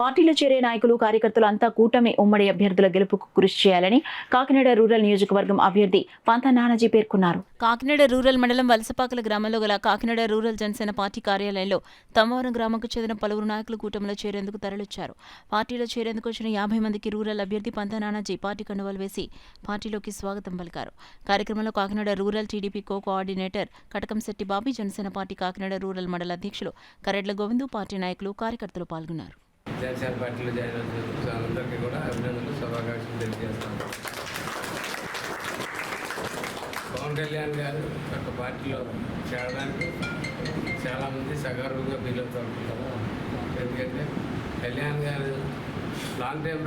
పార్టీలో చేరే నాయకులు కార్యకర్తలు అంతా కూటమి ఉమ్మడి అభ్యర్థుల గెలుపుకు కృషి చేయాలని కాకినాడ రూరల్ నియోజకవర్గం అభ్యర్థి పంతా నానాజీ పేర్కొన్నారు. కాకినాడ రూరల్ మండలం వలసపాకల గ్రామంలో గల కాకినాడ రూరల్ జనసేన పార్టీ కార్యాలయంలో తమ్మవరం గ్రామంకు చెందిన పలువురు నాయకులు కూటమిలో చేరేందుకు తరలిచ్చారు. పార్టీలో చేరేందుకు వచ్చిన 50 మందికి రూరల్ అభ్యర్థి పంతా నానాజీ పార్టీ కండువాలు వేసి పార్టీలోకి స్వాగతం పలికారు. కార్యక్రమంలో Kakinada rural TDP coordinator Katakamsetti Bobby, Janasena party Kakinada rural మండల అధ్యక్షులు కరెడ్ల గోవిందు, పార్టీ నాయకులు కార్యకర్తలు పాల్గొన్నారు. జనసేన పార్టీలో జాయిన్ అవుతున్న అందరికీ కూడా అభినందనలు, శుభాకాంక్షలు తెలియజేస్తాను. పవన్ కళ్యాణ్ గారు ఒక పార్టీలో చేరడానికి చాలామంది సగర్వంగా ఫీల్ అవుతూ ఉంటారు. ఎందుకంటే కళ్యాణ్ గారు లాంగ్ టైం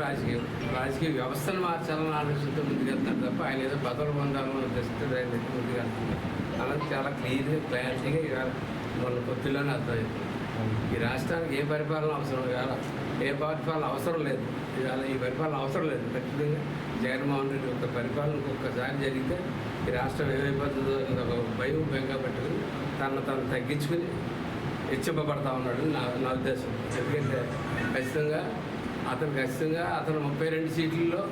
రాజకీయ వ్యవస్థను మార్చాలని ఆలోచనతో ముందుకెళ్తారు తప్ప ఆయన ఏదో పదవులు పొందాలని ఉద్దేశంతో ఆయన ముందుకెళ్తున్నారు. అలాగే చాలా క్లారిటీగా ఇవాళ మన పొత్తుల్లోనే అర్థమవుతుంది. ఈ రాష్ట్రానికి ఏ పరిపాలన అవసరం కాదు, ఏ పరిపాలన అవసరం లేదు. ఇవాళ ఈ పరిపాలన అవసరం లేదు. ఖచ్చితంగా జగన్మోహన్ రెడ్డి ఒక పరిపాలన ఒక్కసారి జరిగితే ఈ రాష్ట్రం ఏమైపోతుందో ఒక భయం బెంగా పెట్టుకుని తను తగ్గించుకుని హెచ్చింపబడతా ఉన్నాడు నా ఉద్దేశం. ఎందుకంటే ఖచ్చితంగా అతను 32 సీట్లలో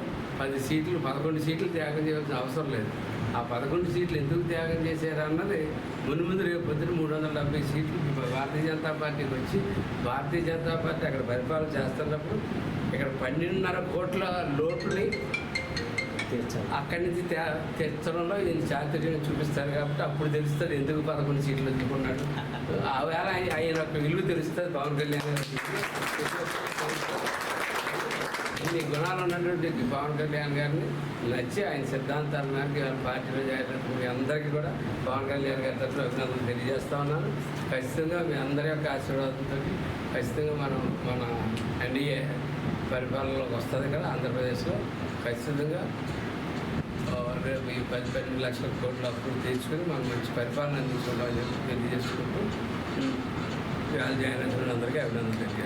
10 సీట్లు 11 సీట్లు త్యాగం చేయాల్సిన అవసరం లేదు. ఆ 11 సీట్లు ఎందుకు త్యాగం చేశారు అన్నది ముందు రేపు పొద్దున 370 సీట్లు భారతీయ జనతా పార్టీకి వచ్చి భారతీయ జనతా పార్టీ అక్కడ పరిపాలన చేస్తున్నప్పుడు ఇక్కడ 12.5 కోట్ల లోటుని అక్కడి నుంచి తెచ్చడంలో ఈయన చాతుర్యం చూపిస్తారు. కాబట్టి అప్పుడు తెలుస్తుంది ఎందుకు 11 సీట్లు ఎందుకున్నాడు. ఆ వేళ ఆయన యొక్క విలువ తెలుస్తుంది. పవన్ కళ్యాణ్ ఇన్ని గుణాలు ఉన్నటువంటి పవన్ కళ్యాణ్ గారిని నచ్చి ఆయన సిద్ధాంతాల మేరకు పార్టీలో చేరినప్పుడు మీ అందరికీ కూడా పవన్ కళ్యాణ్ గారి తరఫున అభినందనలు తెలియజేస్తా ఉన్నాను. ఖచ్చితంగా మీ అందరి యొక్క ఆశీర్వాదంతో ఖచ్చితంగా మన ఎన్డీఏ పరిపాలనలోకి వస్తుంది కదా ఆంధ్రప్రదేశ్లో. ఖచ్చితంగా రేపు ఈ 10-12 లక్షల కోట్ల అప్పులు తీర్చుకొని మనం మంచి పరిపాలన అందించుకోవాలని తెలియజేసుకుంటూ జాయిన్ అయిన అందరికీ అభినందనలు తెలియజేస్తాను.